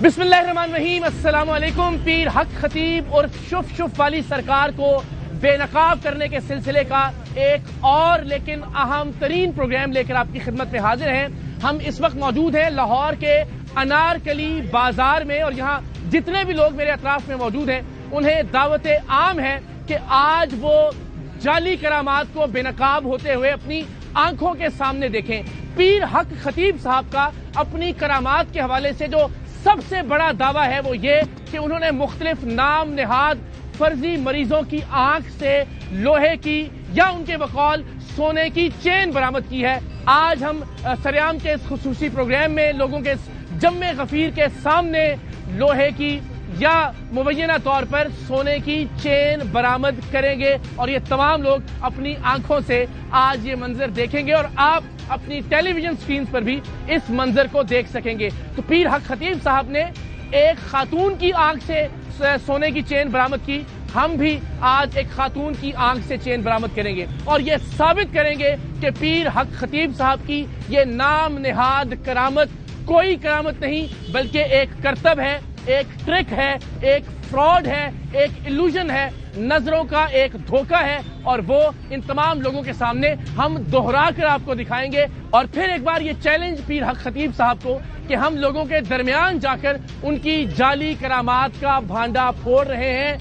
बिस्मिल्लाहिर्रहमानिर्रहीम, अस्सलाम वालेकुम। पीर हक खतीब और शुफ वाली सरकार को बेनकाब करने के सिलसिले का एक और लेकिन अहम तरीन प्रोग्राम लेकर आपकी खिदमत में हाजिर हैं। हम इस वक्त मौजूद हैं लाहौर के अनारकली बाजार में और यहाँ जितने भी लोग मेरे अतराफ में मौजूद हैं उन्हें दावत आम है कि आज वो जाली करामात को बेनकाब होते हुए अपनी आंखों के सामने देखें। पीर हक खतीब साहब का अपनी करामात के हवाले से जो सबसे बड़ा दावा है वो ये कि उन्होंने मुख्तलिफ नाम निहाद फर्जी मरीजों की आंख से लोहे की या उनके बकौल सोने की चेन बरामद की है। आज हम सरेआम के इस खुसूसी प्रोग्राम में लोगों के जम्मे गफीर के सामने लोहे की या मुबैना तौर पर सोने की चेन बरामद करेंगे और ये तमाम लोग अपनी आंखों से आज ये मंजर देखेंगे और आप अपनी टेलीविजन स्क्रीन पर भी इस मंजर को देख सकेंगे। तो पीर हक खतीब साहब ने एक खातून की आंख से सोने की चेन बरामद की, हम भी आज एक खातून की आंख से चेन बरामद करेंगे और ये साबित करेंगे कि पीर हक खतीब साहब की ये नाम निहाद करामत कोई करामत नहीं बल्कि एक करतब है, एक ट्रिक है, एक फ्रॉड है, एक इल्यूजन है, नजरों का एक धोखा है और वो इन तमाम लोगों के सामने हम दोहरा कर आपको दिखाएंगे। और फिर एक बार ये चैलेंज पीर हक खतीब साहब को कि हम लोगों के दरमियान जाकर उनकी जाली करामात का भांडा फोड़ रहे हैं।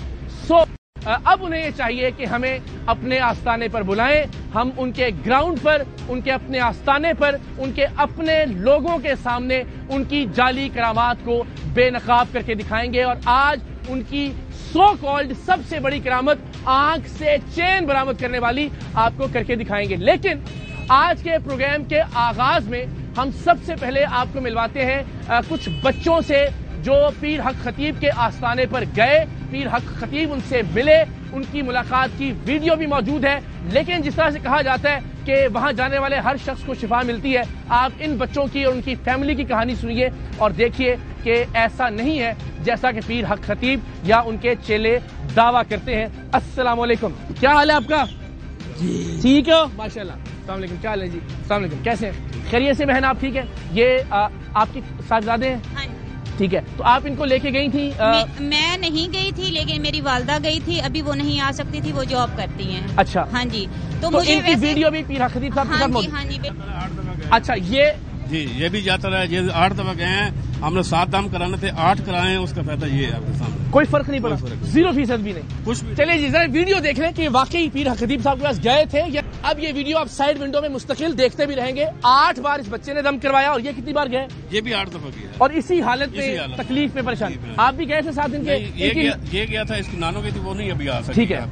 सो अब उन्हें ये चाहिए कि हमें अपने आस्ताने पर बुलाएं, हम उनके ग्राउंड पर, उनके अपने आस्ताने पर, उनके अपने लोगों के सामने उनकी जाली करामात को बेनकाब करके दिखाएंगे और आज उनकी सो कॉल्ड सबसे बड़ी करामत आंख से चेन बरामद करने वाली आपको करके दिखाएंगे। लेकिन आज के प्रोग्राम के आगाज में हम सबसे पहले आपको मिलवाते हैं कुछ बच्चों से जो पीर हक खतीब के आस्थाने पर गए, पीर हक खतीब उनसे मिले, उनकी मुलाकात की वीडियो भी मौजूद है। लेकिन जिस तरह से कहा जाता है कि वहां जाने वाले हर शख्स को शिफा मिलती है, आप इन बच्चों की और उनकी फैमिली की कहानी सुनिए और देखिए कि ऐसा नहीं है जैसा कि पीर हक खतीब या उनके चेले दावा करते हैं। अस्सलाम वालेकुम, क्या हाल है आपका? जी ठीक है, माशाल्लाह। अस्सलाम वालेकुम, क्या हाल है जी? अस्सलाम वालेकुम, कैसे हैं? खैरियत से बहन, आप ठीक है? ये आपकी साहबजादे हैं? ठीक है, तो आप इनको लेके गई थी? मैं नहीं गई थी लेकिन मेरी वालदा गई थी, अभी वो नहीं आ सकती थी, वो जॉब करती हैं। अच्छा, हाँ जी। तो मुझे इनकी वीडियो भी पीर हक खतीब साहब के साथ मौजूद? हाँ जी। अच्छा, ये जी ये भी जाता रहा, ये 8 दफा गए हैं, हमने 7 दाम कराने थे, 8 कराए हैं, उसका फायदा ये है आपके सामने। कोई फर्क नहीं पड़ा, 0% भी नहीं कुछ भी। चलिए जी, जरा वीडियो देख लें कि वाकई पीर हक खतीब साहब के पास गए थे या अब ये वीडियो आप साइड विंडो में मुस्तकिल देखते भी रहेंगे। 8 बार इस बच्चे ने दम करवाया और ये कितनी बार गए? ये भी 8 दफा गया और इसी हालत में तकलीफ में परेशान। आप भी गए थे साथ इनके? ये गया था, इसकी नानों की थी, वो नहीं अभी आ सकती। ठीक है,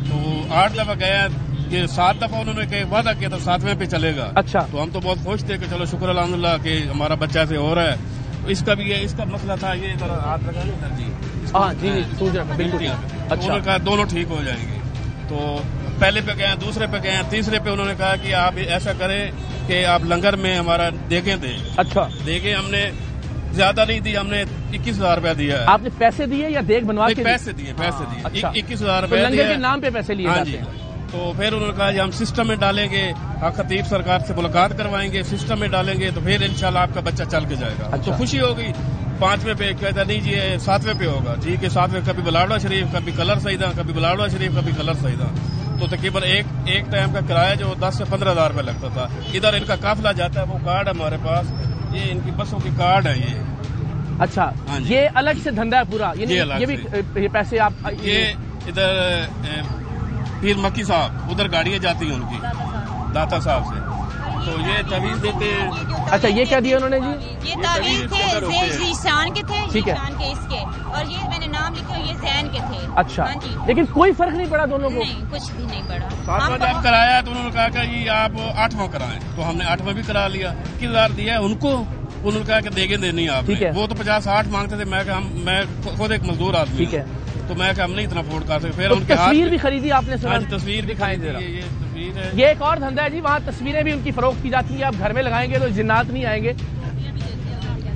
तो 8 दफा गया, ये 7 दफा उन्होंने वादा किया था 7वें पे चलेगा। अच्छा, तो हम तो बहुत खुश थे कि चलो शुक्र अल्हम्दुलिल्लाह कि हमारा बच्चा से हो रहा है। तो इसका भी है, इसका मसला था ये इधर हाथ लगा इधर जी। हाँ जी, सूझ रहा, बिल्कुल। अच्छा, उन्होंने कहा दोनों ठीक हो जाएंगे। तो पहले पे गए, दूसरे पे गए, तीसरे पे उन्होंने कहा कि आप ऐसा करें कि आप लंगर में हमारा देखें थे। अच्छा, देखे, हमने ज्यादा नहीं दी, हमने 21,000 रुपया दिया। आपने पैसे दिए या देख बनवा के? पैसे दिए। अच्छा, 21,000 तो रुपया लंगर के नाम पे पैसे लिए जाते हैं। तो फिर उन्होंने कहा हम सिस्टम में डालेंगे, खतीब सरकार से मुलाकात करवाएंगे, सिस्टम में डालेंगे तो फिर इंशाल्लाह आपका बच्चा चल के जाएगा। अच्छा। तो खुशी हो गई। 5वें पे कहता नहीं जी 7वें पे होगा जी, कि 7वें कभी बलावड़ा शरीफ, कभी कलर सईदा, कभी बलावड़ा शरीफ, कभी कलर सईदा। तो तकरीबन एक टाइम का किराया जो 10 से 15,000 रुपया लगता था। इधर इनका काफिला जाता है, वो कार्ड हमारे पास, ये इनकी बसों की कार्ड है ये। अच्छा, ये अलग से धंधा है पूरा? ये भी ये पैसे आप ये इधर पीर मक्की साहब, उधर गाड़ियां जाती हैं उनकी दाता साहब से, तो ये तवीज देते हैं। अच्छा, ये क्या दिया उन्होंने जी? ये तावीज थे जीशान के थे, ठीक है, जीशान के इसके, और ये मैंने नाम लिखे ये जैन के थे। अच्छा, हाँ जी। लेकिन कोई फर्क नहीं पड़ा दोनों को? नहीं, कुछ भी नहीं पड़ा। 7वां जब कराया तो उन्होंने कहा कि जी आप 8वां कराएं, तो हमने 8वां भी करा लिया। 21,000 दिया है उनको, उन्होंने कहा कि देंगे नहीं आप। वो तो 50-60 मांगते थे, मैं खुद एक मजदूर आदमी। ठीक है, तो मैं हम नहीं इतना अफोर्ड कर सकते। फिर तो उनके तस्वीर भी खरीदी आपने? हाँ जी, तस्वीर दिखाई दे रहा है, ये तस्वीर है। ये एक और धंधा है जी, वहाँ तस्वीरें भी उनकी फरोख्त की जाती है। आप घर में लगाएंगे तो जिन्नात नहीं आएंगे।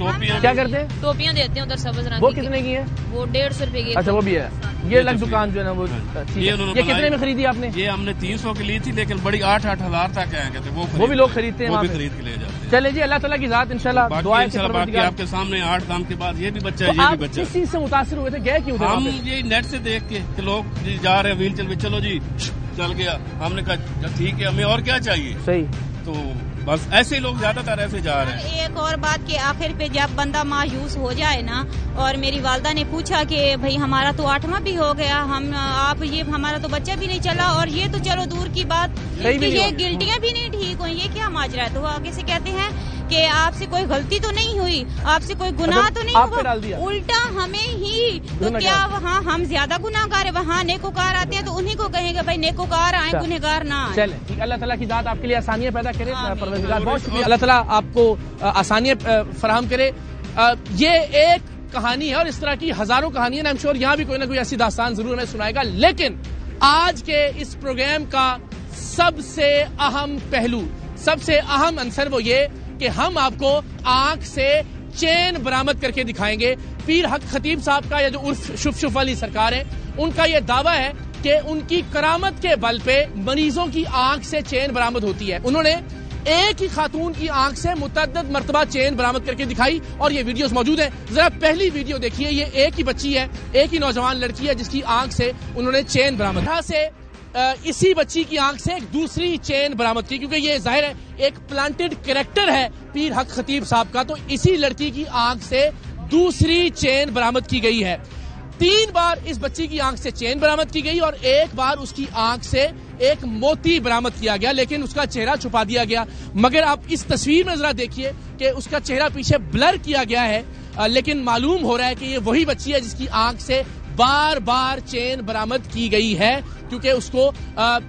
टोपियां क्या करते हैं? टोपियां देते हैं उधर सब्ज रंग। वो कितने की है? वो 150 रुपए की। अच्छा, वो भी है। ये अलग दुकान जो है ना वो। ये कितने में खरीदी आपने? ये हमने 300 की ली थी, लेकिन बड़ी 8-8 हजार तक आएंगे थे। वो भी लोग खरीदते हैं, वो भी खरीद के ले जाते हैं। चले जी, अल्लाह ताला की जात इंशाल्लाह दुआ है कि बाकी आपके सामने 8 काम के बाद ये भी बच्चा है, तो ये आप भी बच्चा किस चीज से मुतासिर हुए थे, गए क्यों थे? हम ये नेट से देख के कि लोग जी जा रहे हैं व्हील चेयर पे, चलो जी चल गया, हमने कहा ठीक है, हमें और क्या चाहिए। सही, तो बस ऐसे लोग ज्यादातर ऐसे जा रहे हैं। एक और बात कि आखिर पे जब बंदा मायूस हो जाए ना, और मेरी वालदा ने पूछा कि भाई हमारा तो 8वां भी हो गया, हम आप ये हमारा तो बच्चा भी नहीं चला, और ये तो चलो दूर की बात, ये गिल्टियां भी नहीं ठीक हुई, ये क्या माजरा है? तो वो आगे से कहते हैं कि आपसे कोई गलती तो नहीं हुई, आपसे कोई गुनाह तो नहीं हुआ, उल्टा हमें ही, तो क्या वहाँ हम ज्यादा गुनाहगार है? वहाँ नेकोकार आते हैं तो उन्हीं को कहेंगे भाई नेकोकार आए, गुनहगार ना आए। चले ठीक, अल्लाह ताला की जात आपके लिए आसानियां पैदा करे, परवरदिगार बहुत शुक्रिया, अल्लाह ताला आपको आसानियां फराहम करे। ये एक कहानी है और इस तरह की हजारों कहानियां, आई एम श्योर यहाँ भी कोई ना कोई ऐसी दास्तान जरूर हमें सुनाएगा, लेकिन आज के इस प्रोग्राम का सबसे अहम पहलू, सबसे अहम अंसर वो ये कि हम आपको आंख से चेन बरामद करके दिखाएंगे। पीर हक खतीब साहब का, या जो उर्फ शुफ शुफ वाली सरकार है, उनका यह दावा है कि उनकी करामत के बल पे मरीजों की आंख से चेन बरामद होती है। उन्होंने एक ही खातून की आंख से मुतअद्दिद मर्तबा चेन बरामद करके दिखाई और ये वीडियोस मौजूद हैं। जरा पहली वीडियो देखिए, ये एक ही बच्ची है, एक ही नौजवान लड़की है जिसकी आंख से उन्होंने चेन बरामद, यहाँ से इसी बच्ची की आंख से एक दूसरी चेन बरामद की, क्योंकि ये जाहिर है एक प्लांटेड कैरेक्टर है पीर हक खतीब साहब का, तो इसी लड़की की आंख से दूसरी चेन बरामद की गई है। 3 बार इस बच्ची की आंख से चेन बरामद की गई और 1 बार उसकी आंख से एक मोती बरामद किया गया, लेकिन उसका चेहरा छुपा दिया गया। मगर आप इस तस्वीर में जरा देखिए कि उसका चेहरा पीछे ब्लर किया गया है, लेकिन मालूम हो रहा है कि ये वही बच्ची है जिसकी आंख से बार बार चेन बरामद की गई है, क्योंकि उसको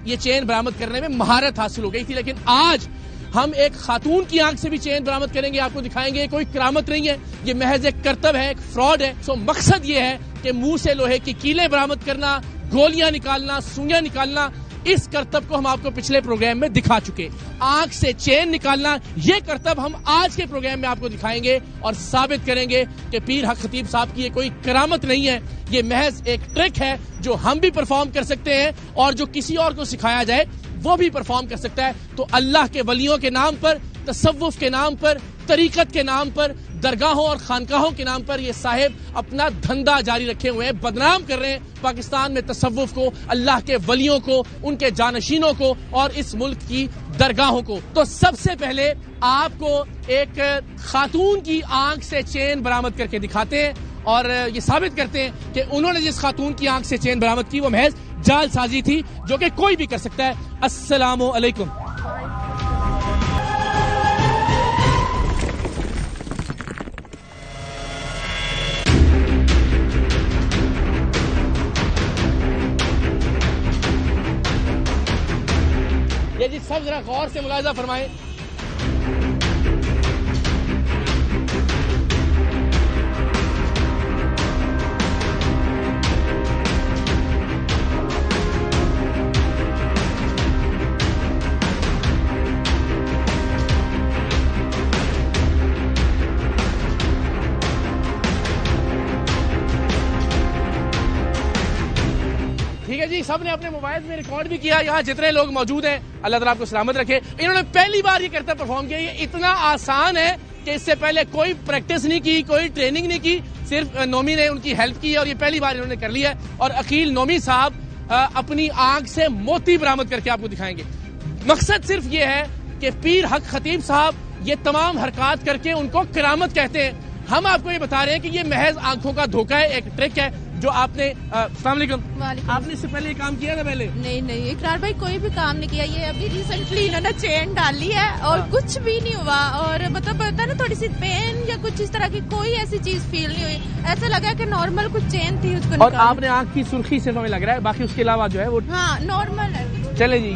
ये चेन बरामद करने में महारत हासिल हो गई थी। लेकिन आज हम एक खातून की आंख से भी चेन बरामद करेंगे, आपको दिखाएंगे। कोई करामत नहीं है, ये महज एक करतब है, एक फ्रॉड है। सो मकसद ये है कि मुंह से लोहे की कीलें बरामद करना, गोलियां निकालना, सुइयां निकालना, इस करतब को हम आपको पिछले प्रोग्राम में दिखा चुके। आंख से चेन निकालना, ये करतब हम आज के प्रोग्राम में आपको दिखाएंगे और साबित करेंगे कि पीर हक खतीब साहब की ये कोई करामत नहीं है, ये महज एक ट्रिक है जो हम भी परफॉर्म कर सकते हैं और जो किसी और को सिखाया जाए वो भी परफॉर्म कर सकता है। तो अल्लाह के वलियों के नाम पर, तसव्वुफ के नाम पर, तरीकत के नाम पर, दरगाहों और खानकाहों के नाम पर ये साहिब अपना धंधा जारी रखे हुए हैं, बदनाम कर रहे हैं पाकिस्तान में तसव्वुफ को, अल्लाह के वलियों को, उनके जानशीनों को और इस मुल्क की दरगाहों को। तो सबसे पहले आपको एक खातून की आंख से चेन बरामद करके दिखाते हैं और ये साबित करते हैं कि उन्होंने जिस खातून की आंख से चेन बरामद की वो महज जालसाजी थी, जो कि कोई भी कर सकता है। अस्सलामु अलैकुम। ये जी सब जरा गौर से मुलाहिजा फरमाएं। ठीक है जी, सबने अपने मोबाइल में रिकॉर्ड भी किया। यहाँ जितने लोग मौजूद हैं अल्लाह ताला आपको सलामत रखे। इन्होंने पहली बार ये करता परफॉर्म किया। ये इतना आसान है कि इससे पहले कोई प्रैक्टिस नहीं की, कोई ट्रेनिंग नहीं की, सिर्फ नोमी ने उनकी हेल्प की और ये पहली बार इन्होंने कर लिया है। और अकील नोमी साहब अपनी आंख से मोती बरामद करके आपको दिखाएंगे। मकसद सिर्फ ये है कि पीर हक खतीब साहब ये तमाम हरकत करके उनको करामत कहते हैं। हम आपको ये बता रहे हैं कि ये महज आंखों का धोखा है, एक ट्रिक है जो आपने। अस्सलाम वालेकुम। आपने इससे पहले ये काम किया था? पहले नहीं इकरार भाई कोई भी काम नहीं किया। ये अभी रिसेंटली इन्होंने चेन डाली है और कुछ भी नहीं हुआ। और मतलब पता ना थोड़ी सी पेन या कुछ इस तरह की कोई ऐसी चीज फील नहीं हुई। ऐसा लगा कि नॉर्मल कुछ चेन थी उसको। और आपने आंख की सुर्खी सिर्फ हमें लग रहा है, बाकी उसके अलावा जो है वो हाँ नॉर्मल है। चले जी,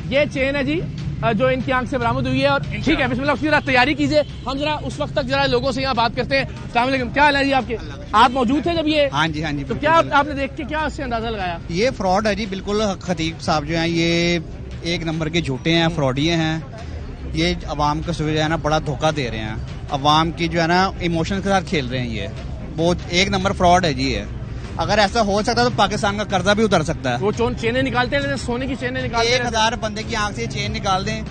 ये चेन है जी जो इनकी आंख से बरामद हुई है। और ठीक है, बिस्मिल्लाह, उसकी जरा तैयारी कीजिए। हम जरा उस वक्त तक जरा लोगों से यहाँ बात करते हैं। अस्सलाम वालेकुम, क्या हाल है जी आपके? आप मौजूद थे जब ये? हाँ जी तो क्या आपने देख के क्या उससे अंदाजा लगाया? ये फ्रॉड है जी, बिल्कुल। खतीब साहब जो हैं ये एक नंबर के झूठे हैं, फ्रॉडिये हैं। ये अवाम को जो है ना बड़ा धोखा दे रहे हैं। अवाम की जो है ना इमोशन के साथ खेल रहे हैं। ये बहुत एक नंबर फ्रॉड है जी। ये अगर ऐसा हो सकता है तो पाकिस्तान का कर्जा भी उतर सकता है। वो चेनें निकालते हैं, सोने की चेनें निकालते हैं। 1000 बंदे की आंख से चेन निकाल दें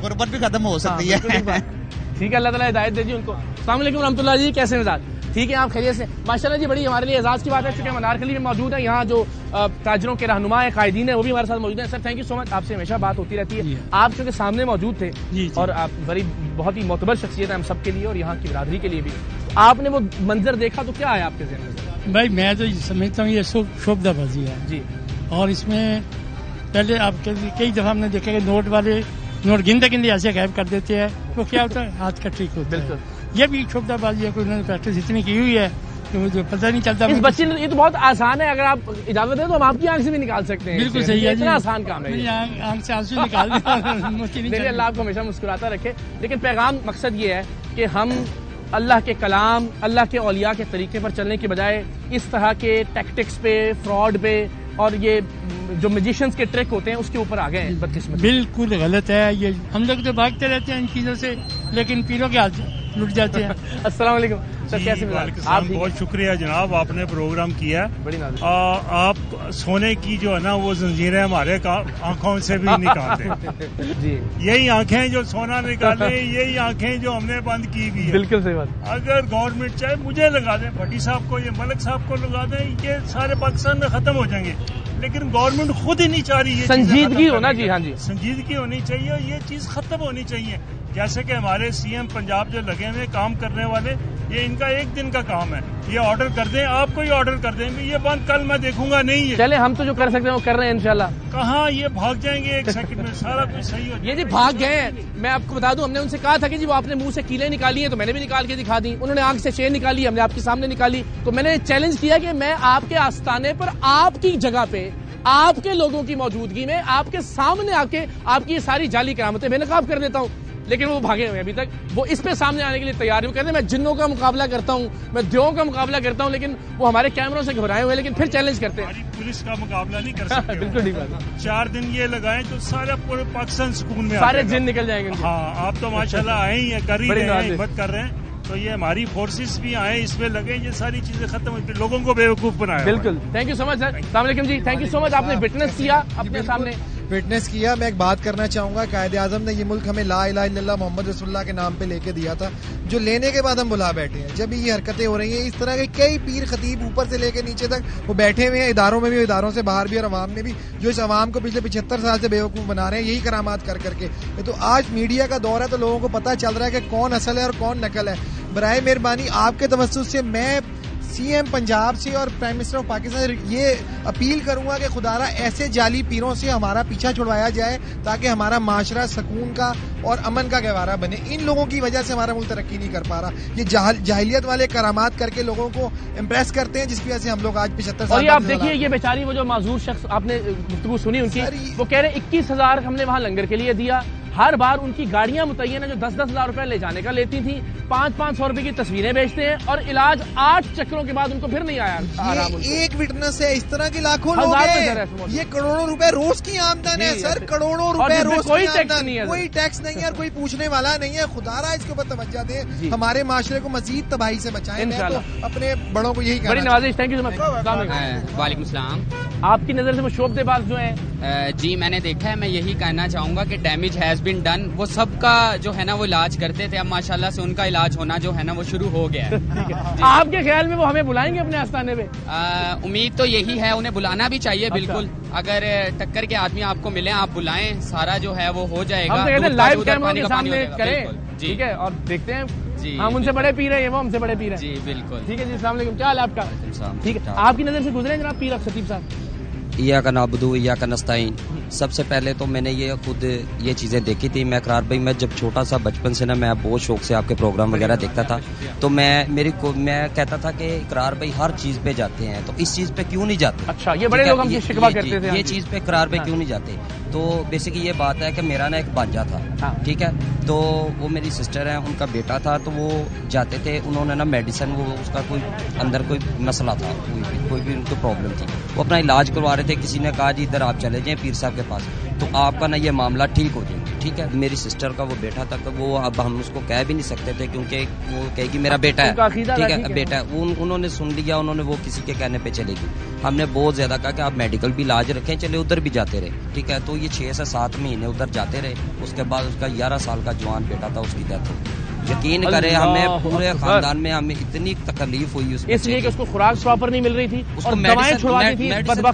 गुर्बत भी खत्म हो सकती है। ठीक है, अल्लाह ताला हिदायत दे जी उनको। अस्सलाम वालेकुम रहमतुल्लाह जी, कैसे मिजाज? ठीक है, आप खैरियत से? माशाल्लाह जी, बड़ी हमारे लिए एजाज़ की बात है, चूंकि हम अनारकली में मौजूद है। यहाँ जो ताजरों के रहनुमा है, कायदीन है, वो भी हमारे साथ मौजूद है। Sir thank you so much, आपसे हमेशा बात होती रहती है। आप चूंकि सामने मौजूद थे और आप बहुत ही मोतबर शख्सियत है हम सब के लिए और यहाँ की बिरादरी के लिए भी। आपने वो मंजर देखा तो क्या आया आपके ज़हन में? भाई मैं तो समझता हूँ ये शोभदाबाजी है जी। और इसमें पहले आप कई दफा हमने देखा कि नोट गिनते ऐसे गायब कर देते हैं, तो क्या होता है हाथ का ट्रिक होता है। ये भी शोभदाबाजी है, कोई उन्होंने प्रैक्टिस इतनी की हुई है कि मुझे पता नहीं चलता। इस बच्चे ने ये तो बहुत आसान है, अगर आप इजाजत दें तो हम आपकी आंख से भी निकाल सकते हैं। बिल्कुल सही है, इतना आसान काम है, आंख से आंसू निकाल दें। अल्लाह आपको हमेशा मुस्कुराता रखे। लेकिन पैगाम मकसद ये है कि हम अल्लाह के कलाम, अल्लाह के औलिया के तरीके पर चलने की बजाय इस तरह के टैक्टिक्स पे, फ्रॉड पे और ये जो मैजिशियंस के ट्रिक होते हैं उसके ऊपर आ गए हैं। बदकिस्मती बिल्कुल गलत है ये। हम लोग तो भागते रहते हैं इन चीजों से, लेकिन पीरों के हाथ लुट जाते हैं। अस्सलाम वालेकुम सर, कैसे आप? बहुत शुक्रिया जनाब, आपने प्रोग्राम किया। बड़ी आप सोने की जो है ना वो जंजीरें हमारे आंखों से भी निकाल दें। जी, यही आंखें जो सोना निकाले, यही आंखें जो हमने बंद की भी है। बिल्कुल सही बात। अगर गवर्नमेंट चाहे मुझे लगा दें, भट्टी साहब को, ये मलिक साहब को लगा दें, ये सारे पाकिस्तान में खत्म हो जाएंगे। लेकिन गवर्नमेंट खुद ही नहीं चाह रही है। संजीदगी होना जी, हाँ जी, संजीदगी होनी चाहिए और ये चीज खत्म होनी चाहिए। जैसे कि हमारे सीएम पंजाब जो लगे हुए काम करने वाले, ये इनका एक दिन का काम है, ये ऑर्डर कर दें, आपको ही ऑर्डर कर देंगे ये बंद, कल मैं देखूंगा नहीं है। चले, हम तो जो कर सकते हैं वो कर रहे हैं इंशाल्लाह। कहाँ ये भाग जाएंगे 1 सेकंड में, सारा कुछ सही हो। ये जी भाग गए हैं। मैं आपको बता दूं, हमने उनसे कहा था कि जी वो आपने मुंह से कीलें निकाली है, तो मैंने भी निकाल के दिखा दी। उन्होंने आंख से शेर निकाली, हमने आपके सामने निकाली। तो मैंने चैलेंज किया कि मैं आपके आस्थाने पर, आपकी जगह पे, आपके लोगों की मौजूदगी में, आपके सामने आके आपकी ये सारी जाली करामतें बेनकाब कर देता हूँ। लेकिन वो भागे हुए अभी तक। वो इस पे सामने आने के लिए तैयार है। वो कहते हैं मैं जिन्नों का मुकाबला करता हूँ, मैं देवों का मुकाबला करता हूँ, लेकिन वो हमारे कैमरों से घबराए हुए, लेकिन फिर चैलेंज करते हैं। पुलिस का मुकाबला नहीं कर सकते। बिल्कुल ठीक बात। 4 दिन ये लगाएं तो सारा पूरे पाकिस्तान सुकून में, सारे जिन निकल जाएंगे। हाँ, आप तो माशाल्लाह आए ही है, कर ही रहे हैं, हिम्मत कर रहे हैं। तो ये हमारी फोर्सेस भी आए, इसमें लगे, ये सारी चीजें खत्म होती, लोगों को बेवकूफ बनाया। बिल्कुल, thank you so much sir. अस्सलाम वालेकुम जी, थैंक यू सो मच, आपने विटनेस किया अपने सामने। विटनेस किया। मैं एक बात करना चाहूंगा, कायदे आजम ने ये मुल्क हमें ला इलाहा इल्लल्लाह मोहम्मद रसूलुल्लाह के नाम पे लेके दिया था, जो लेने के बाद हम बुला बैठे हैं। जब ये हरकतें हो रही हैं, इस तरह के कई पीर खतीब ऊपर से लेके नीचे तक वो बैठे हुए हैं, इदारों में भी, इदारों से बाहर भी और अवाम में भी, जो इस अवाम को पिछले 75 साल से बेवकूफ बना रहे हैं, यही करामात कर करके। तो आज मीडिया का दौर है, तो लोगों को पता चल रहा है कि कौन असल है और कौन नकल है। बराए मेहरबानी आपके तवज्जुह से मैं सीएम पंजाब से और प्राइम मिनिस्टर ऑफ पाकिस्तान ये अपील करूंगा कि खुदारा ऐसे जाली पीरों से हमारा पीछा छुड़वाया जाए, ताकि हमारा माशरा सुकून का और अमन का गहवारा बने। इन लोगों की वजह से हमारा मुल्क तरक्की नहीं कर पा रहा। ये जाहिलियत वाले करामात करके लोगों को इम्प्रेस करते हैं, जिसकी वजह से हम लोग आज 75 साल। और ये आप देखिए, ये बेचारी वो जो माजूर शख्स, आपने गुफ्तगू सुनी उनकी, वो कह रहे 21,000 हमने वहां लंगर के लिए दिया। हर बार उनकी गाड़ियां मुतय्यन जो 10-10 हजार रुपए ले जाने का लेती थी, 500-500 रुपए की तस्वीरें बेचते हैं और इलाज 8 चक्रों के बाद उनको फिर नहीं आया। ये एक विटनेस है, इस तरह के लाखों लोग हैं। ये करोड़ों रुपए रोज की आमदन है सर, करोड़ों रुपए रोज की आमदन, कोई टैक्स नहीं है और कोई पूछने वाला नहीं है। खुदारा इसके ऊपर तवज्जो दे, हमारे माशरे को मजीद तबाही से बचाएं। मैं तो अपने बड़ों को यही कहना। बड़ी नवाजिश, थैंक यू सो मच। वालेकुम सलाम। आपकी नजर से वो शोबदेबाज जो है? जी मैंने देखा है, मैं यही कहना चाहूंगा कि डैमेज हैज बीन डन। वो सबका जो है ना वो इलाज करते थे, अब माशाल्लाह से उनका इलाज होना जो है ना वो शुरू हो गया है। आपके ख्याल में वो हमें बुलाएंगे अपने आस्थाने पे? उम्मीद तो यही है, उन्हें बुलाना भी चाहिए। बिल्कुल, अगर टक्कर के आदमी आपको मिले, आप बुलाएं, सारा जो है वो हो जाएगा। हम तो कहते हैं लाइव कैमरों के सामने करें, ठीक है, और देखते हैं जी। हम उनसे बड़े पी रहे हैं, वो हमसे बड़े पी रहे हैं। जी बिल्कुल, ठीक है जी। अस्सलाम वालेकुम, क्या हाल है आपका? ठीक है, आपकी नजर से गुजरे जनाब पीर खतीब साहब? इय्याका नअबुदु इय्याका नस्तईन। सबसे पहले तो मैंने ये खुद ये चीज़ें देखी थी। मैं इकरार भाई, मैं जब छोटा सा बचपन से ना, मैं बहुत शौक से आपके प्रोग्राम वगैरह देखता था, तो मैं कहता था कि इकरार भाई हर चीज़ पे जाते हैं, तो इस चीज़ पे क्यों नहीं जाते? अच्छा, ये बड़े लोग हमसे शिकवा करते थे, ये चीज़ पे इकरार भाई क्यों नहीं जाते? तो बेसिकली ये बात है कि मेरा ना एक भांजा था, ठीक है, तो वो मेरी सिस्टर है, उनका बेटा था, तो वो जाते थे, उन्होंने ना मेडिसिन, वो उसका कोई अंदर कोई मसला था, कोई भी उनको प्रॉब्लम थी, वो अपना इलाज करवा रहे थे। किसी ने कहा जी इधर आप चले जाएं पीर साहब के पास, तो आपका ना ये मामला ठीक हो जाएगा। ठीक है। मेरी सिस्टर का वो बेटा था, वो अब हम उसको कह भी नहीं सकते थे क्योंकि वो कहेगी मेरा बेटा है, ठीक है बेटा है। उन्होंने सुन लिया, उन्होंने वो किसी के कहने पे चलेगी। हमने बहुत ज्यादा कहा कि आप मेडिकल भी इलाज रखें, चले उधर भी जाते रहे, ठीक है। तो ये 6 से 7 महीने उधर जाते रहे। उसके बाद उसका 11 साल का जवान बेटा था, उसकी डेथ हो गई। यकीन करें, हमें पूरे खानदान में हमें इतनी तकलीफ हुई इसलिए कि उसको खुराक प्रॉपर नहीं मिल रही थी, उसको दवाएं छुड़वानी थी।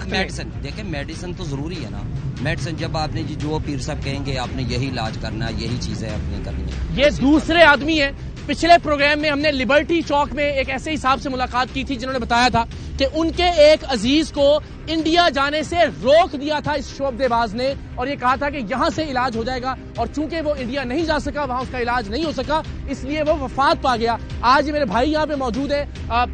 मेडिसिन देखिए, मेडिसिन तो जरूरी है ना। मेडिसिन जब आपने जो पीर साहब कहेंगे आपने यही इलाज करना है, यही चीजें अपनी करनी है। ये दूसरे आदमी है। पिछले प्रोग्राम में हमने लिबर्टी चौक में एक ऐसे ही साहब से मुलाकात की थी जिन्होंने बताया था कि उनके एक अजीज को इंडिया जाने से रोक दिया था इस शोबदेबाज ने, और ये कहा था कि यहां से इलाज हो जाएगा, और चूंकि वो इंडिया नहीं जा सका, वहां उसका इलाज नहीं हो सका, इसलिए वो वफात पा गया। आज मेरे भाई यहाँ पे मौजूद है,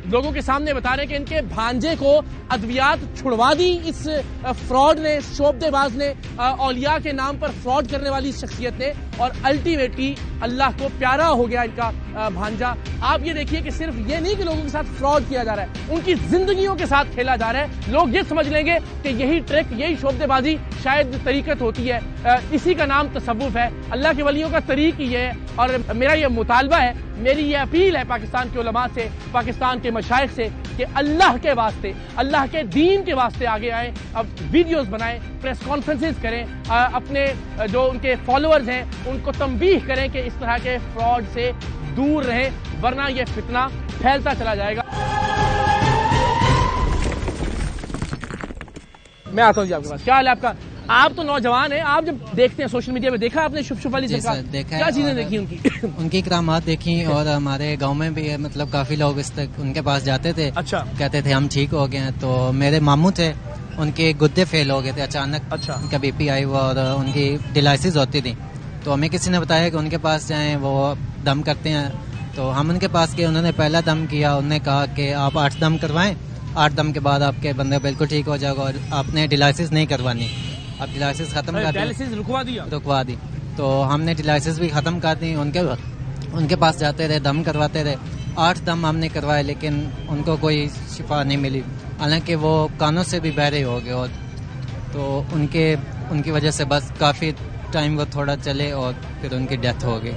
लोगों के सामने बता रहे हैं कि इनके भांजे को अद्वियात छुड़वा दी इस फ्रॉड ने, शोबदेबाज ने, औलिया के नाम पर फ्रॉड करने वाली शख्सियत ने, और अल्टीमेटली अल्लाह को प्यारा हो गया इनका भांजा। आप ये देखिए कि सिर्फ ये नहीं कि लोगों के साथ फ्रॉड किया जा रहा है, उनकी जिंदगियों के साथ खेला जा रहा है। लोग ये समझ लेंगे कि यही ट्रिक, यही शोबदेबाजी शायद तरीकत होती है, इसी का नाम तसव्वुफ है। अल्लाह के वलियों का तरीक ही है। और मेरा ये मुतालबा है, मेरी ये अपील है पाकिस्तान के उलमा से, पाकिस्तान के मशाइख से, कि अल्लाह के वास्ते, अल्लाह के दीन के वास्ते आगे आए, अब वीडियोस बनाएं, प्रेस कॉन्फ्रेंसेस करें, अपने जो उनके फॉलोअर्स हैं उनको तंबीह करें कि इस तरह के फ्रॉड से दूर रहें, वरना ये फितना फैलता चला जाएगा। मैं आता हूँ जी आपके पास। क्या हाल है आपका? आप तो नौजवान हैं, आप जब देखते हैं सोशल मीडिया पे, देखा आपने शुभ वाली सरकार, क्या चीजें देखी उनकी? उनकी करामात देखी, और हमारे गांव में भी मतलब काफी लोग इस तक उनके पास जाते थे। अच्छा। कहते थे हम ठीक हो गए हैं। तो मेरे मामू थे, उनके गुद्दे फेल हो गए थे अचानक। अच्छा। उनका BP आई हुआ और उनकी डिलाइसिस होती थी। तो हमें किसी ने बताया कि उनके पास जाएं, वो दम करते हैं। तो हम उनके पास गए, उन्होंने पहला दम किया, उन्होंने कहा कि आप 8 दम करवाएं, 8 दम के बाद आपके बंदे बिल्कुल ठीक हो जाएगा, और आपने डिलाइसिस नहीं करवानी। अब डिलाइसिस खत्म कर दी, रुकवा दी। तो हमने डिलाइसिस भी खत्म कर दी। उनके पास जाते रहे, दम करवाते रहे। 8 दम हमने करवाए, लेकिन उनको कोई शिफा नहीं मिली, हालांकि वो कानों से भी बहरे हो गए। और तो उनकी वजह से बस काफी टाइम वो थोड़ा चले और फिर उनकी डेथ हो गई।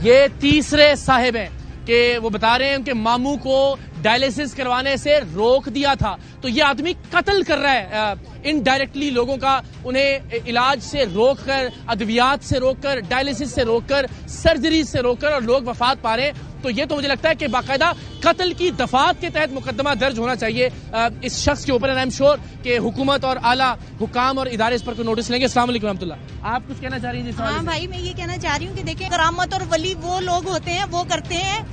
ये तीसरे साहिब हैं कि वो बता रहे हैं उनके मामू को डायलिसिस करवाने से रोक दिया था। तो ये आदमी कत्ल कर रहा है इनडायरेक्टली लोगों का, उन्हें इलाज से रोककर, अद्वियात से रोककर, डायलिसिस से रोककर, सर्जरी से रोककर, और लोग वफात पा रहे हैं। तो ये तो मुझे लगता है कि बाकायदा कत्ल की दफात के तहत मुकदमा दर्ज होना चाहिए इस शख्स के ऊपर। एंड आई एम श्योर कि हुकूमत और आला हुकाम और इदारे इस पर कोई नोटिस लेंगे। अस्सलाम वालेकुम रहमतुल्लाह। आप कुछ कहना चाह रही हैं? हाँ भाई, मैं ये कहना चाह रही हूँ कि देखिए, करामत और वली वो लोग होते हैं, वो करते हैं,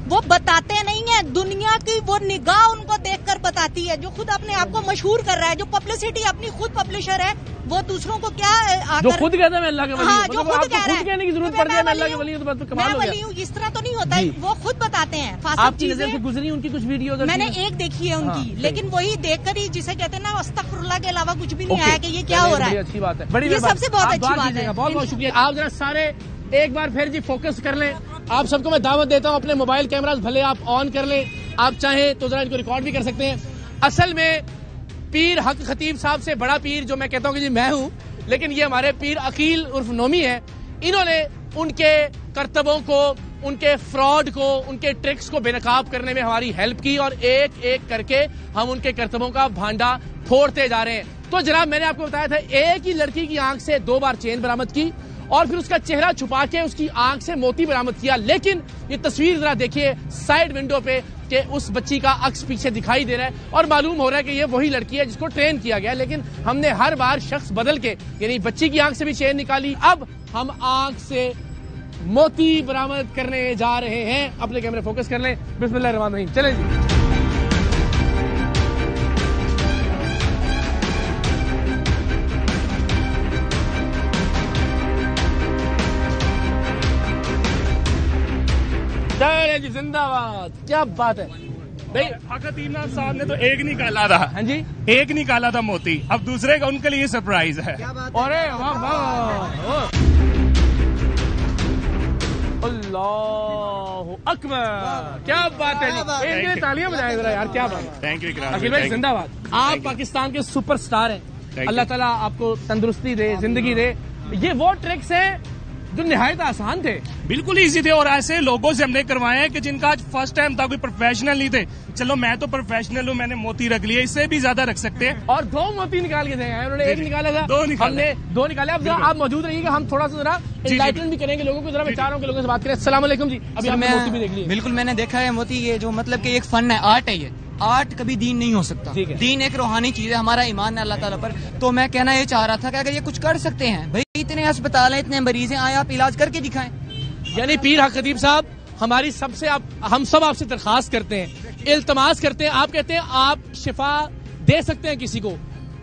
वो बताते नहीं है। दुनिया की वो निगाह उनको देखकर बताती है। जो खुद अपने आप को मशहूर कर रहा है, जो पब्लिसिटी अपनी खुद पब्लिशर है, वो दूसरों को क्या जो खुद कहता है मैं अल्लाह के वली हूं। हाँ, जो खुद कह रहा है, कहने की जरूरत पड़ जाए मैं अल्लाह के वली हूं, तो बात कमाल हो गया। मैं वली हूं, इस तरह तो नहीं होता है, वो खुद बताते हैं। आपकी नजर से गुजरी उनकी कुछ वीडियो? मैंने एक देखी है उनकी, लेकिन वही देखकर ही, जिसे कहते हैं ना, अस्तगफिरुल्लाह के अलावा कुछ भी नहीं आया कि ये क्या हो रहा है। अच्छी बात है, ये सबसे बहुत अच्छी बात है। बहुत बहुत शुक्रिया। आप जरा सारे एक बार फिर जी फोकस कर लें। आप सबको मैं दावत देता हूं, अपने मोबाइल कैमरास भले आप ऑन कर लें, आप चाहें तो जरा इनको रिकॉर्ड भी कर सकते हैं। असल में पीर हक खतीब साहब से बड़ा पीर जो मैं कहता हूं कि जी मैं हूं, लेकिन ये हमारे पीर अकील उर्फ नोमी है। इन्होंने उनके करतबों को, उनके फ्रॉड को, उनके ट्रिक्स को बेनकाब करने में हमारी हेल्प की, और एक एक करके हम उनके करतबों का भांडा फोड़ते जा रहे हैं। तो जनाब, मैंने आपको बताया था, एक ही लड़की की आंख से 2 बार चेन बरामद की, और फिर उसका चेहरा छुपा के उसकी आंख से मोती बरामद किया। लेकिन ये तस्वीर जरा देखिए साइड विंडो पे कि उस बच्ची का अक्स पीछे दिखाई दे रहा है, और मालूम हो रहा है कि ये वही लड़की है जिसको ट्रेन किया गया। लेकिन हमने हर बार शख्स बदल के, यानी बच्ची की आंख से भी चेन निकाली, अब हम आंख से मोती बरामद करने जा रहे हैं। अपने कैमरे फोकस कर लें। बिस्मिल्लाह रहमान रहीम, चले जी। जिंदाबाद, क्या बात है भाई। हकीम साहब ने तो एक निकाला था। हाँ जी, एक निकाला था मोती, अब दूसरे का उनके लिए सरप्राइज है। अरे वाह वाह, अल्लाह अकबर, क्या बात है जी। इनके तालियां बजाएं जरा यार, क्या बात है। थैंक यू अखिल भाई, जिंदाबाद। आप पाकिस्तान के सुपरस्टार हैं, अल्लाह ताला आपको तंदुरुस्ती दे, जिंदगी दे। ये वो ट्रिक्स हैं जो निहायत आसान थे, बिल्कुल इजी थे, और ऐसे लोगों से हमने करवाए हैं कि जिनका आज फर्स्ट टाइम था, कोई प्रोफेशनल नहीं थे। चलो मैं तो प्रोफेशनल हूँ, मैंने मोती रख लिया, इससे भी ज्यादा रख सकते हैं। और 2 मोती निकाल के देंगे, उन्होंने 1 निकाला था, हमने 2 निकाले। अब आप मौजूद रहिएगा, हम थोड़ा सा जरा एनलाइटमेंट भी करेंगे लोगों को, जरा विचारों के लोगों से बात करें। अस्सलाम वालेकुम जी। अभी आपने मोती भी देख लिया? बिल्कुल मैंने देखा है मोती, ये जो मतलब कि एक फन है, आर्ट है, ये आर्ट कभी दीन नहीं हो सकता। दीन एक रूहानी चीज है, हमारा ईमान है अल्लाह ताला पर। तो मैं कहना ये चाह रहा था कि अगर ये कुछ कर सकते हैं, भाई इतने अस्पताल हैं, इतने मरीज हैं, आए आप इलाज करके दिखाएं। यानी पीर हक खतीब साहब, हमारी सबसे हम सब आपसे दरखास्त करते हैं, इल्तमास करते हैं, आप कहते हैं आप शिफा दे सकते हैं किसी को,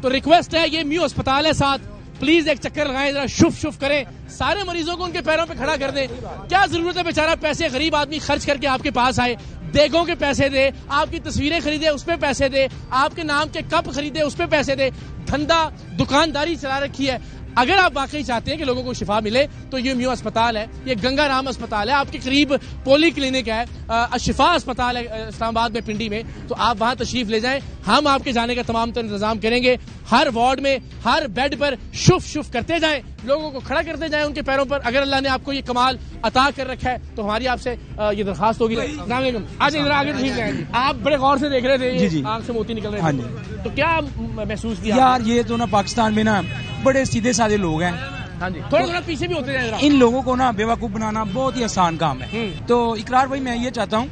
तो रिक्वेस्ट है, ये म्यू अस्पताल है साथ, प्लीज एक चक्कर लगाएं, जरा शुफ शुफ करें, सारे मरीजों को उनके पैरों पे खड़ा कर दें। क्या जरूरत है बेचारा पैसे गरीब आदमी खर्च करके आपके पास आए, देगों के पैसे दे, आपकी तस्वीरें खरीदे उस पे पैसे दे, आपके नाम के कप खरीदे उस पे पैसे दे, धंधा दुकानदारी चला रखी है। अगर आप वाकई चाहते हैं कि लोगों को शिफा मिले तो ये म्यू अस्पताल है, ये गंगाराम अस्पताल है, आपके करीब पोली क्लिनिक है, शिफा अस्पताल है इस्लामाबाद में पिंडी में, तो आप वहां तशरीफ ले जाएं, हम आपके जाने का तमाम तो इंतजाम करेंगे। हर वार्ड में हर बेड पर शुफ शुफ करते जाएं, लोगों को खड़ा करते जाएं उनके पैरों पर। अगर अल्लाह ने आपको ये कमाल अता कर रखा है तो हमारी आपसे ये दरखास्त होगी। आज इधर आगे तशरीफ ले आए, आप बड़े गौर से देख रहे थे, आंख से मोती निकल रहे थे, तो क्या महसूस किया? यार ये तो ना पाकिस्तान में ना बड़े सीधे साधे लोग हैं। हाँ जी, थोड़ा पीछे भी होते हैं। इन लोगों को ना बेवकूफ बनाना बहुत ही आसान काम है। तो इकरार भाई, मैं ये चाहता हूँ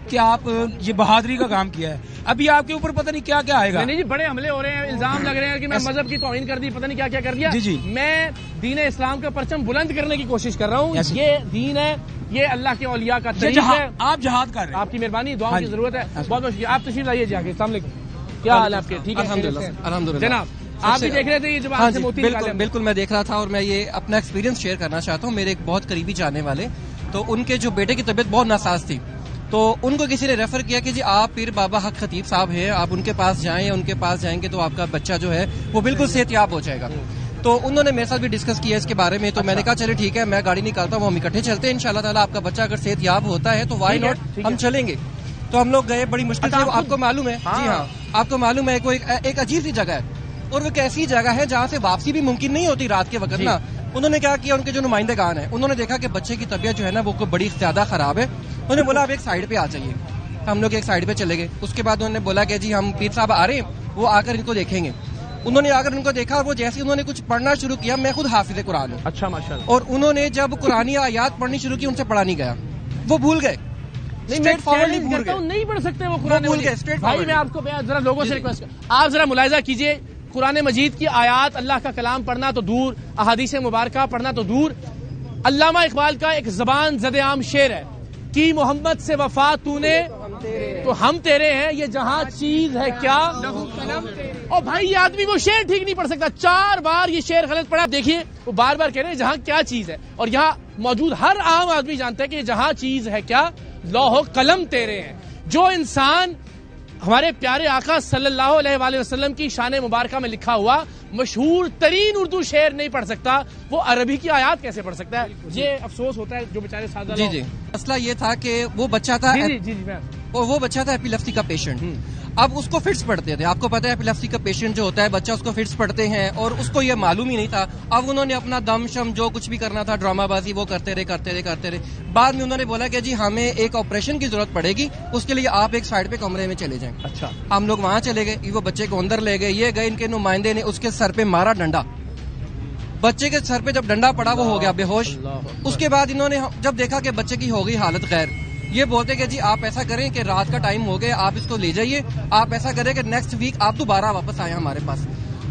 कि आप ये बहादुरी का काम किया है, अभी आपके ऊपर पता नहीं क्या क्या आएगा। नहीं जी, बड़े हमले हो रहे हैं, इल्जाम लग रहे हैं कि मैं मजहब की तौहीन कर दी, पता नहीं क्या क्या कर दिया। जी। मैं दीन इस्लाम का परचम बुलंद करने की कोशिश कर रहा हूँ। ये दीन है, ये अल्लाह के औलिया का तरीका है। आप जहाद कर रहे हैं, आपकी मेहरबानी, दुआओं की जरूरत है। बहुत बहुत शुक्रिया, आप तशरीफ लाइए जाके। अस्सलाम वालेकुम, क्या हाल है आपके? ठीक है अल्हम्दुलिल्लाह। जनाब आप भी देख रहे थे ये जब आपसे मोती निकाले? बिल्कुल मैं देख रहा था, और मैं ये अपना एक्सपीरियंस शेयर करना चाहता हूँ। मेरे एक बहुत करीबी जानने वाले, तो उनके जो बेटे की तबीयत बहुत नासाज थी, तो उनको किसी ने रेफर किया कि जी आप पीर बाबा हक खतीब साहब हैं, आप उनके पास जाएं, उनके पास जाएंगे तो आपका बच्चा जो है वो बिल्कुल सेहतयाब हो जाएगा। तो उन्होंने मेरे साथ भी डिस्कस किया इसके बारे में, तो मैंने कहा चले ठीक है, मैं गाड़ी निकालता हूँ, हम इकट्ठे चलते हैं, इंशाल्लाह ताला आपका बच्चा अगर सेहतयाब होता है तो वाई नॉट, हम चलेंगे। तो हम लोग गए, बड़ी मुश्किल से, आपको मालूम है? जी हाँ, आपको मालूम है, कोई एक अजीब सी जगह है, और वो एक ऐसी जगह है जहाँ से वापसी भी मुमकिन नहीं होती रात के वक्त ना। उन्होंने क्या किया, उनके जो नुमाइंदेगान है, उन्होंने देखा कि बच्चे की तबीयत जो है ना वो बड़ी ज्यादा खराब है, उन्होंने बोला आप एक साइड पे आ जाइए। हम लोग एक साइड पे चले गए। उसके बाद उन्होंने बोला कि जी हम पीर साहब आ रहे हैं, वो आकर इनको देखेंगे। उन्होंने आकर उनको देखा, और वो जैसे उन्होंने कुछ पढ़ना शुरू किया, मैं खुद हाफिज कुरान हूँ। अच्छा, माशाल्लाह। और उन्होंने जब कुरानी आयात पढ़नी शुरू की, उनसे पढ़ा नहीं गया, वो भूल गए, नहीं पढ़ सकते वो कुरान भूल गए। भाई मैं आपको जरा लोगों से रिक्वेस्ट, आप जरा मुलाहिजा कीजिए, कुरान मजीद की आयात, अल्लाह का कलाम पढ़ना तो दूर, अहादीस मुबारका पढ़ना तो दूर। अल्लामा इकबाल का एक जबान ज़द-ए-आम शेर है कि मोहम्मद से वफा तूने तो हम तेरे हैं, ये जहां चीज है क्या। और भाई ये आदमी वो शेर ठीक नहीं पढ़ सकता, 4 बार ये शेर गलत पढ़ा। देखिए वो बार बार कह रहे हैं जहां क्या चीज है, और यहाँ मौजूद हर आम आदमी जानता है कि जहां चीज है क्या, लौह कलम तेरे हैं। जो इंसान हमारे प्यारे आका सल्लल्लाहु अलैहि वसल्लम की शान मुबारका में लिखा हुआ मशहूर तरीन उर्दू शेर नहीं पढ़ सकता, वो अरबी की आयात कैसे पढ़ सकता है? ये अफसोस होता है जो बेचारे सादा जी मसला ये था कि वो बच्चा था, और वो बच्चा था एपिलेप्सी का पेशेंट। अब उसको फिट्स पड़ते थे, आपको पता है एपिलेप्सी का पेशेंट जो होता है बच्चा, उसको फिट्स पड़ते हैं, और उसको ये मालूम ही नहीं था। अब उन्होंने अपना दम शम जो कुछ भी करना था, ड्रामाबाजी, वो करते रहे। बाद में उन्होंने बोला कि जी हमें एक ऑपरेशन की जरूरत पड़ेगी, उसके लिए आप एक साइड पे कमरे में चले जाएं। अच्छा, हम लोग वहां चले गए, वो बच्चे को अंदर ले गए, ये गए, इनके नुमाइंदे ने उसके सर पे मारा डंडा। बच्चे के सर पे जब डंडा पड़ा वो हो गया बेहोश। उसके बाद इन्होंने जब देखा कि बच्चे की हो गई हालत गैर, ये बोलते कि जी आप ऐसा करें कि रात का टाइम हो गया, आप इसको ले जाइए, आप ऐसा करें कि नेक्स्ट वीक आप दोबारा वापस आए हमारे पास।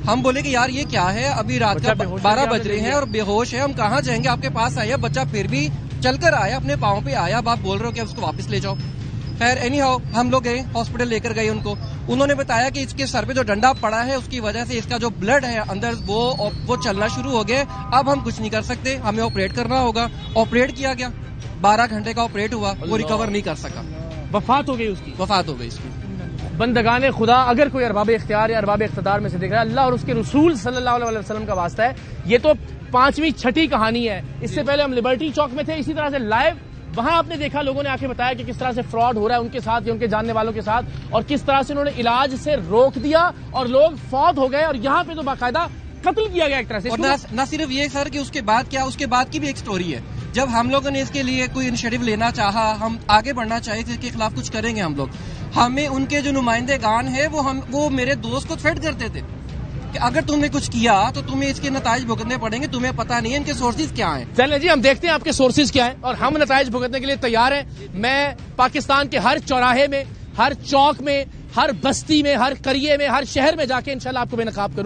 हम बोले कि यार ये क्या है, अभी रात का 12 बज रहे हैं और बेहोश है, हम कहाँ जाएंगे, आपके पास आया। बच्चा फिर भी चलकर आया, अपने पाँव पे आया, अब आप बोल रहे हो कि उसको वापस ले जाओ। खैर एनी हाउ हम लोग गए, हॉस्पिटल लेकर गए उनको। उन्होंने बताया कि इसके सर पे जो डंडा पड़ा है उसकी वजह से इसका जो ब्लड है अंदर वो चलना शुरू हो गया, अब हम कुछ नहीं कर सकते, हमें ऑपरेट करना होगा। ऑपरेट किया गया, 12 घंटे का ऑपरेट हुआ, वो रिकवर नहीं कर सका, वफात हो गई उसकी। बंदगाने खुदा, अगर कोई अरबाब इख्तियार या अरबाब इख्तिदार में से देख रहा है, अल्लाह और उसके रसूल सल्लल्लाहु अलैहि वसल्लम का वास्ता है, ये तो 5वीं 6ठी कहानी है। इससे पहले हम लिबर्टी चौक में थे, इसी तरह से लाइव, वहां आपने देखा लोगों ने आके बताया कि किस तरह से फ्रॉड हो रहा है उनके साथ या उनके जानने वालों के साथ, और किस तरह से उन्होंने इलाज से रोक दिया और लोग फौत हो गए। और यहाँ पे तो बाकायदा कत्ल किया गया एक तरह से। और न सिर्फ ये सर कि उसके बाद क्या, उसके बाद की भी एक स्टोरी है। जब हम लोगों ने इसके लिए कोई इनिशिएटिव लेना चाहा, हम आगे बढ़ना चाहिए कि इसके खिलाफ कुछ करेंगे हम लोग, हमें उनके जो नुमाइंदेगान है वो मेरे दोस्त को थ्रेट करते थे कि अगर तुमने कुछ किया तो तुम्हें इसके नताइज भुगतने पड़ेंगे, तुम्हें पता नहीं है इनके सोर्सेज क्या हैं। चलिए जी, हम देखते हैं आपके सोर्सेज क्या हैं और हम नताइज भुगतने के लिए तैयार हैं। मैं पाकिस्तान के हर चौराहे में, हर चौक में, हर बस्ती में, हर करिए में, हर शहर में जाके इंशाल्लाह आपको बेनकाब करूं।